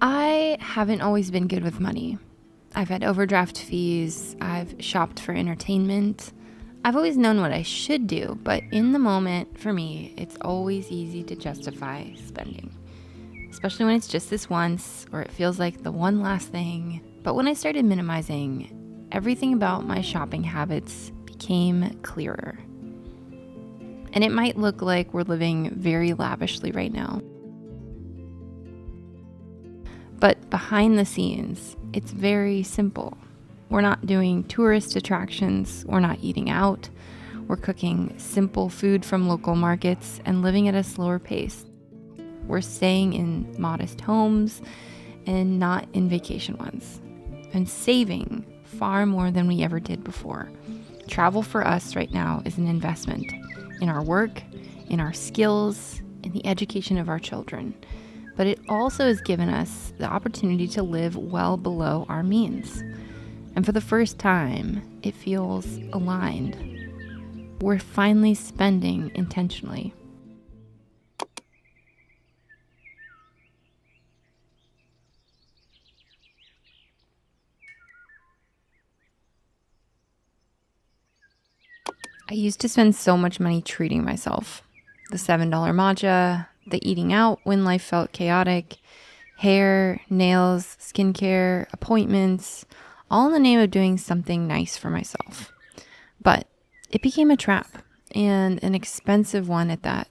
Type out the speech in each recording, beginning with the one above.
I haven't always been good with money. I've had overdraft fees, I've shopped for entertainment. I've always known what I should do, but in the moment, for me, it's always easy to justify spending. Especially when it's just this once, or it feels like the one last thing. But when I started minimizing, everything about my shopping habits became clearer. And it might look like we're living very lavishly right now. But behind the scenes, it's very simple. We're not doing tourist attractions, we're not eating out, we're cooking simple food from local markets and living at a slower pace. We're staying in modest homes and not in vacation ones, and saving far more than we ever did before. Travel for us right now is an investment in our work, in our skills, in the education of our children. But it also has given us the opportunity to live well below our means. And for the first time, it feels aligned. We're finally spending intentionally. I used to spend so much money treating myself. The $7 matcha, the eating out when life felt chaotic, hair, nails, skincare, appointments, all in the name of doing something nice for myself. But it became a trap, and an expensive one at that.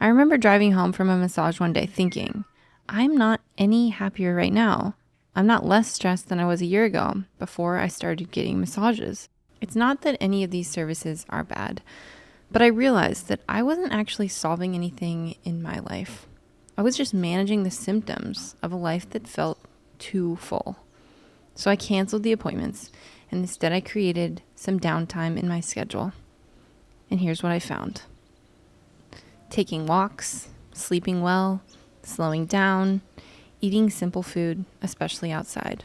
I remember driving home from a massage one day thinking, I'm not any happier right now. I'm not less stressed than I was a year ago before I started getting massages. It's not that any of these services are bad, but I realized that I wasn't actually solving anything in my life. I was just managing the symptoms of a life that felt too full. So I canceled the appointments, and instead I created some downtime in my schedule. And here's what I found. Taking walks, sleeping well, slowing down, eating simple food, especially outside.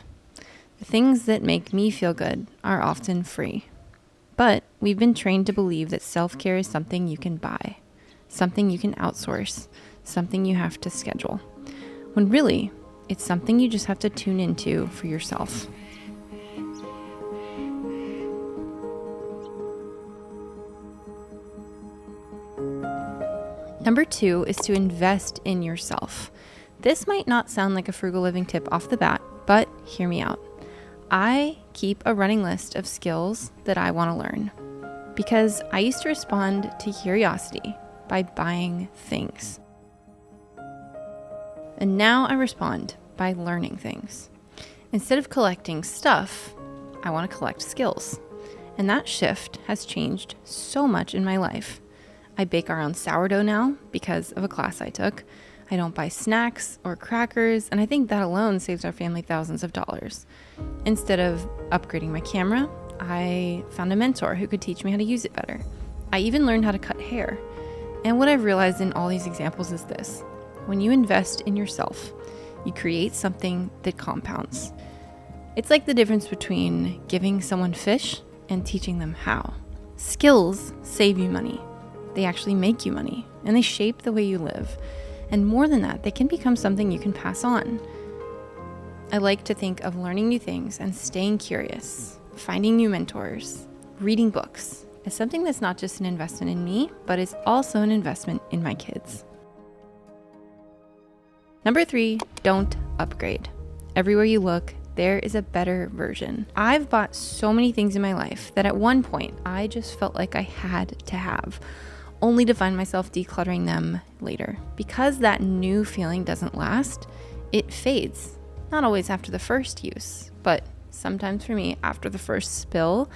The things that make me feel good are often free. But we've been trained to believe that self-care is something you can buy, something you can outsource, something you have to schedule. When really, it's something you just have to tune into for yourself. Number 2 is to invest in yourself. This might not sound like a frugal living tip off the bat, but hear me out. I keep a running list of skills that I want to learn because I used to respond to curiosity by buying things. And now I respond by learning things. Instead of collecting stuff, I want to collect skills. And that shift has changed so much in my life. I bake our own sourdough now because of a class I took. I don't buy snacks or crackers, and I think that alone saves our family thousands of dollars. Instead of upgrading my camera, I found a mentor who could teach me how to use it better. I even learned how to cut hair. And what I've realized in all these examples is this. When you invest in yourself, you create something that compounds. It's like the difference between giving someone fish and teaching them how. Skills save you money. They actually make you money, and they shape the way you live. And more than that, they can become something you can pass on. I like to think of learning new things and staying curious, finding new mentors, reading books as something that's not just an investment in me, but is also an investment in my kids. Number 3, don't upgrade. Everywhere you look, there is a better version. I've bought so many things in my life that at one point I just felt like I had to have, only to find myself decluttering them later. Because that new feeling doesn't last, it fades. Not always after the first use, but sometimes for me, after the first spill,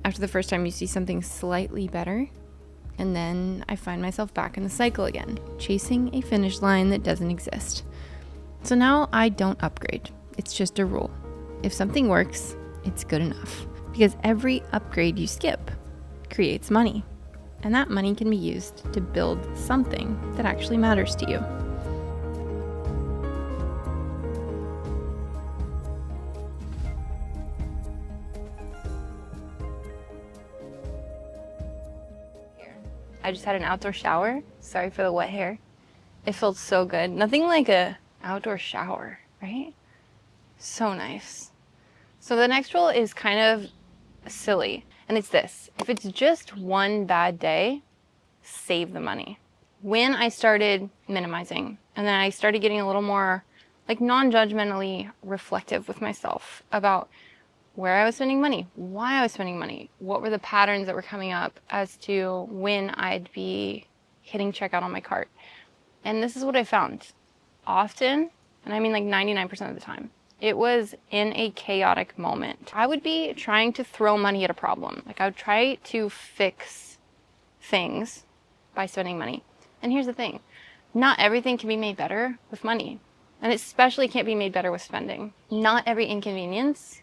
after the first time you see something slightly better, and then I find myself back in the cycle again, chasing a finish line that doesn't exist. So now I don't upgrade. It's just a rule. If something works, it's good enough. Because every upgrade you skip creates money. And that money can be used to build something that actually matters to you. I just had an outdoor shower. Sorry for the wet hair. It felt so good. Nothing like a outdoor shower. right? So nice. So the next rule is kind of silly, and it's this. If it's just one bad day, save the money. When I started minimizing, and then I started getting a little more like non-judgmentally reflective with myself about where I was spending money, why I was spending money, what were the patterns that were coming up as to when I'd be hitting checkout on my cart. And this is what I found. Often, and I mean like 99% of the time, it was in a chaotic moment. I would be trying to throw money at a problem. Like I would try to fix things by spending money. And here's the thing, not everything can be made better with money. And it especially can't be made better with spending. Not every inconvenience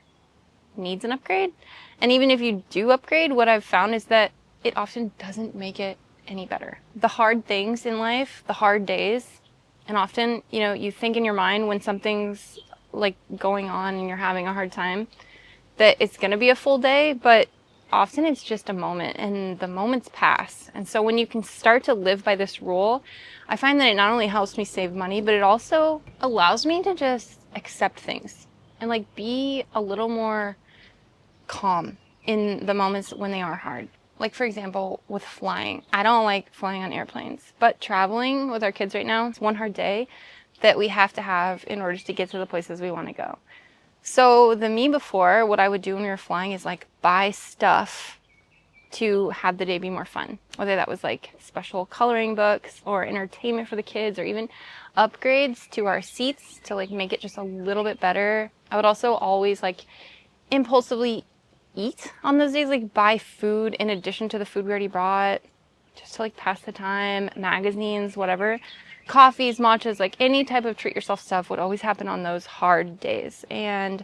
needs an upgrade. And even if you do upgrade, what I've found is that it often doesn't make it any better. The hard things in life, the hard days, and often, you know, you think in your mind when something's like going on and you're having a hard time that it's going to be a full day, but often it's just a moment and the moments pass. And so when you can start to live by this rule, I find that it not only helps me save money, but it also allows me to just accept things and like be a little more calm in the moments when they are hard. Like for example, with flying. I don't like flying on airplanes, but traveling with our kids right now, it's one hard day that we have to have in order to get to the places we want to go. So the me before, what I would do when we were flying is like buy stuff to have the day be more fun. Whether that was like special coloring books or entertainment for the kids or even upgrades to our seats to like make it just a little bit better. I would also always like impulsively eat on those days, like buy food in addition to the food we already brought just to like pass the time, magazines, whatever. Coffees, matchas, like any type of treat yourself stuff would always happen on those hard days. And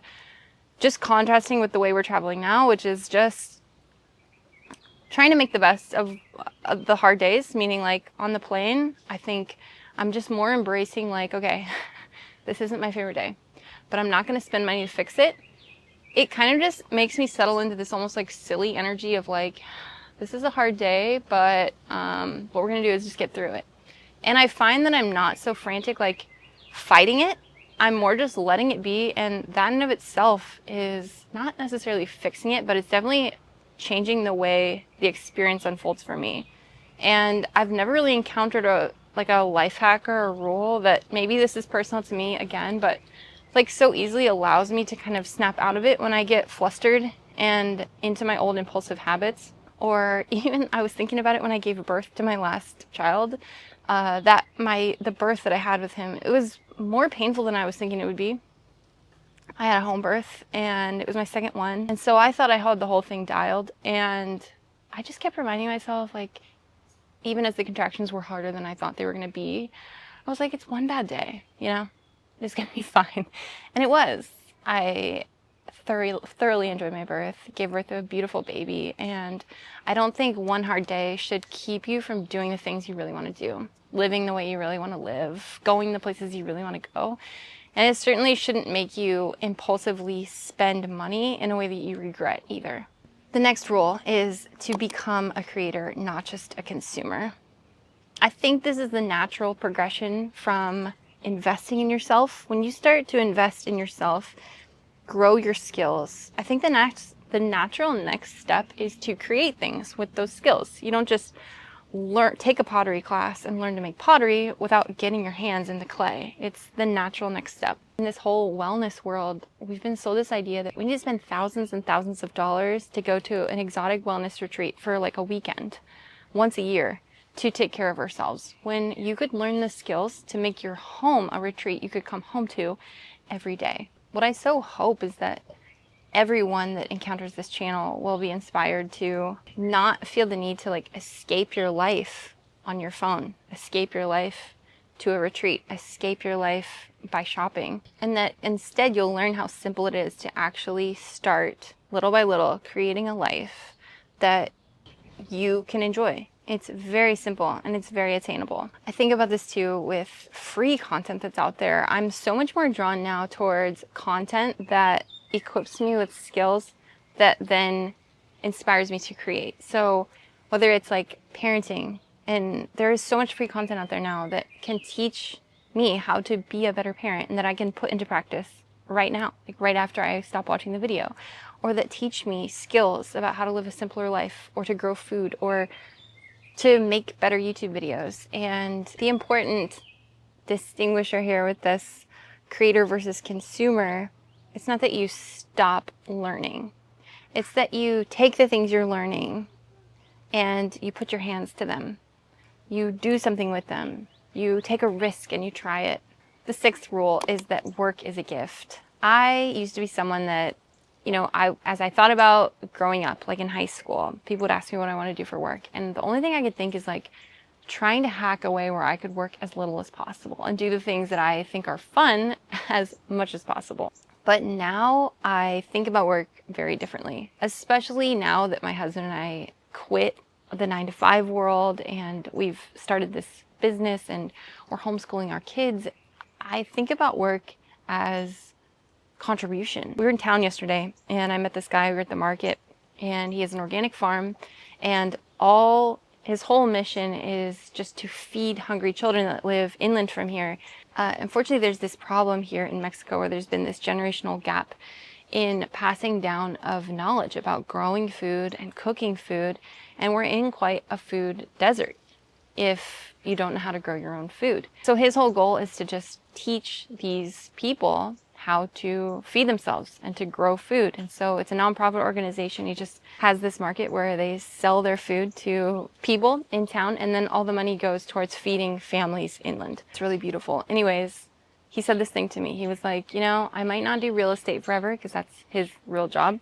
just contrasting with the way we're traveling now, which is just trying to make the best of the hard days, meaning like on the plane, I think I'm just more embracing like, okay, this isn't my favorite day, but I'm not going to spend money to fix it. It kind of just makes me settle into this almost like silly energy of like, this is a hard day, but what we're going to do is just get through it. And I find that I'm not so frantic, like fighting it. I'm more just letting it be. And that in of itself is not necessarily fixing it, but it's definitely changing the way the experience unfolds for me. And I've never really encountered a life hack or a rule that maybe this is personal to me again, but like so easily allows me to kind of snap out of it when I get flustered and into my old impulsive habits. Or even I was thinking about it when I gave birth to my last child, the birth that I had with him, it was more painful than I was thinking it would be. I had a home birth and it was my second one. And so I thought I had the whole thing dialed, and I just kept reminding myself, like, even as the contractions were harder than I thought they were going to be, I was like, it's one bad day, you know, it's going to be fine. And it was. I thoroughly enjoyed my birth, gave birth to a beautiful baby, and I don't think one hard day should keep you from doing the things you really want to do, living the way you really want to live, going the places you really want to go. And it certainly shouldn't make you impulsively spend money in a way that you regret either. The next rule is to become a creator, not just a consumer. I think this is the natural progression from investing in yourself. When you start to invest in yourself, grow your skills, I think the natural next step is to create things with those skills. You don't just take a pottery class and learn to make pottery without getting your hands into clay. It's the natural next step. In this whole wellness world, we've been sold this idea that we need to spend thousands and thousands of dollars to go to an exotic wellness retreat for like a weekend, once a year, to take care of ourselves, when you could learn the skills to make your home a retreat you could come home to every day. What I so hope is that everyone that encounters this channel will be inspired to not feel the need to like escape your life on your phone, escape your life to a retreat, escape your life by shopping, and that instead you'll learn how simple it is to actually start little by little creating a life that you can enjoy. It's very simple and it's very attainable. I think about this too with free content that's out there. I'm so much more drawn now towards content that equips me with skills that then inspires me to create. So whether it's like parenting, and there is so much free content out there now that can teach me how to be a better parent and that I can put into practice right now, like right after I stop watching the video, or that teach me skills about how to live a simpler life or to grow food or to make better YouTube videos. And the important distinguisher here with this creator versus consumer, it's not that you stop learning. It's that you take the things you're learning and you put your hands to them. You do something with them. You take a risk and you try it. The sixth rule is that work is a gift. I used to be someone that, as I thought about growing up, like in high school, people would ask me what I want to do for work. And the only thing I could think is like trying to hack away where I could work as little as possible and do the things that I think are fun as much as possible. But now I think about work very differently, especially now that my husband and I quit the 9-to-5 world and we've started this business and we're homeschooling our kids. I think about work as contribution. We were in town yesterday and I met this guy. We were at the market and he has an organic farm, and his whole mission is just to feed hungry children that live inland from here. Unfortunately, there's this problem here in Mexico where there's been this generational gap in passing down of knowledge about growing food and cooking food, and we're in quite a food desert if you don't know how to grow your own food. So his whole goal is to just teach these people how to feed themselves and to grow food. And so it's a nonprofit organization. He just has this market where they sell their food to people in town, and then all the money goes towards feeding families inland. It's really beautiful. Anyways, he said this thing to me. He was like, I might not do real estate forever because that's his real job.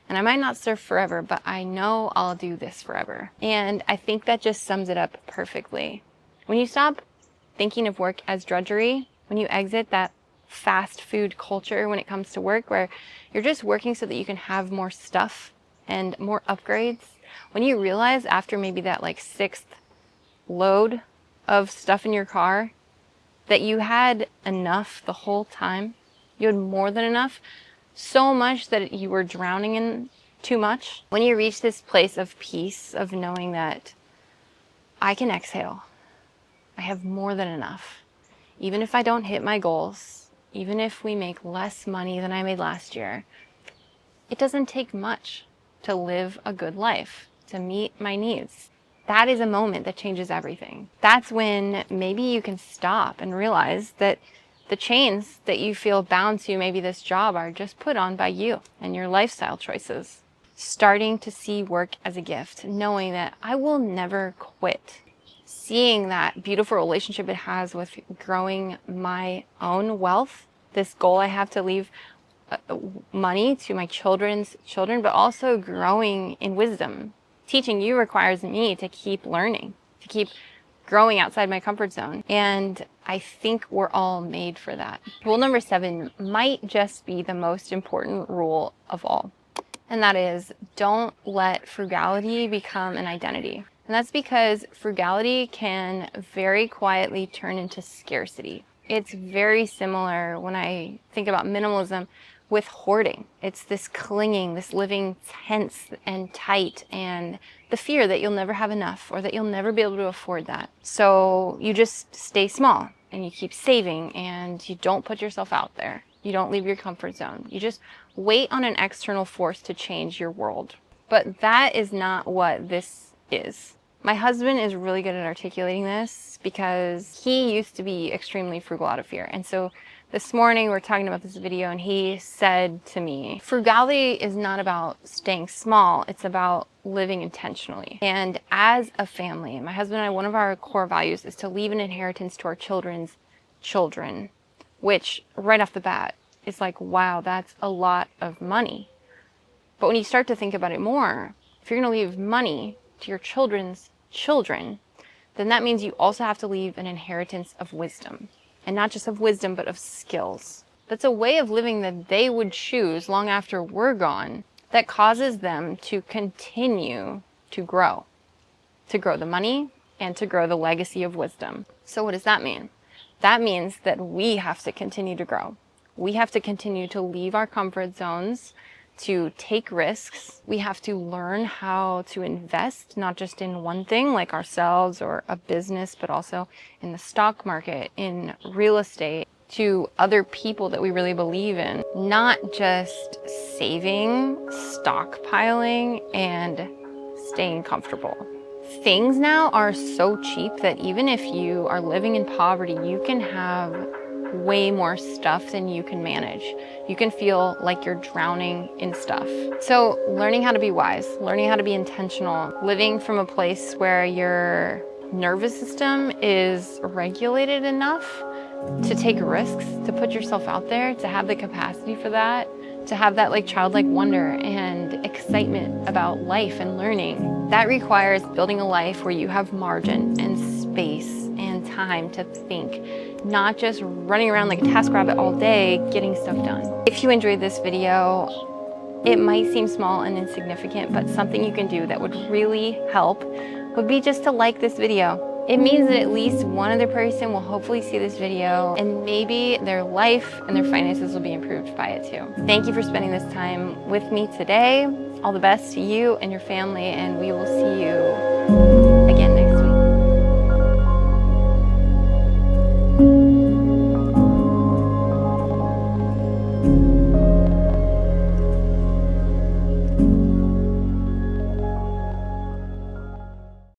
And I might not surf forever, but I know I'll do this forever. And I think that just sums it up perfectly. When you stop thinking of work as drudgery, when you exit that fast food culture when it comes to work, where you're just working so that you can have more stuff and more upgrades, when you realize after maybe that like sixth load of stuff in your car that you had enough the whole time, you had more than enough, so much that you were drowning in too much. When you reach this place of peace, of knowing that I can exhale, I have more than enough, even if I don't hit my goals, even if we make less money than I made last year, it doesn't take much to live a good life, to meet my needs. That is a moment that changes everything. That's when maybe you can stop and realize that the chains that you feel bound to, maybe this job, are just put on by you and your lifestyle choices. Starting to see work as a gift, knowing that I will never quit. Seeing that beautiful relationship it has with growing my own wealth, this goal I have to leave money to my children's children, but also growing in wisdom. Teaching you requires me to keep learning, to keep growing outside my comfort zone. And I think we're all made for that. Rule number 7 might just be the most important rule of all. And that is, don't let frugality become an identity. And that's because frugality can very quietly turn into scarcity. It's very similar when I think about minimalism with hoarding. It's this clinging, this living tense and tight, and the fear that you'll never have enough or that you'll never be able to afford that. So you just stay small and you keep saving and you don't put yourself out there. You don't leave your comfort zone. You just wait on an external force to change your world. But that is not what this is. My husband is really good at articulating this because he used to be extremely frugal out of fear. And so this morning we're talking about this video and he said to me, frugality is not about staying small, it's about living intentionally. And as a family, my husband and I, one of our core values is to leave an inheritance to our children's children, which right off the bat is like, wow, that's a lot of money. But when you start to think about it more, if you're going to leave money to your children's children, then that means you also have to leave an inheritance of wisdom. And not just of wisdom, but of skills. That's a way of living that they would choose long after we're gone, that causes them to continue to grow the money and to grow the legacy of wisdom. So what does that mean? That means that we have to continue to grow. We have to continue to leave our comfort zones, to take risks. We have to learn how to invest, not just in one thing like ourselves or a business, but also in the stock market, in real estate, to other people that we really believe in. Not just saving, stockpiling, and staying comfortable. Things now are so cheap that even if you are living in poverty, you can have way more stuff than you can manage. You can feel like you're drowning in stuff. So learning how to be wise, learning how to be intentional, living from a place where your nervous system is regulated enough to take risks, to put yourself out there, to have the capacity for that, to have that like childlike wonder and excitement about life and learning. That requires building a life where you have margin and space and time to think, not just running around like a TaskRabbit all day getting stuff done. If you enjoyed this video, it might seem small and insignificant, but something you can do that would really help would be just to like this video. It means that at least one other person will hopefully see this video, and maybe their life and their finances will be improved by it too. Thank you for spending this time with me today. All the best to you and your family, and we will see you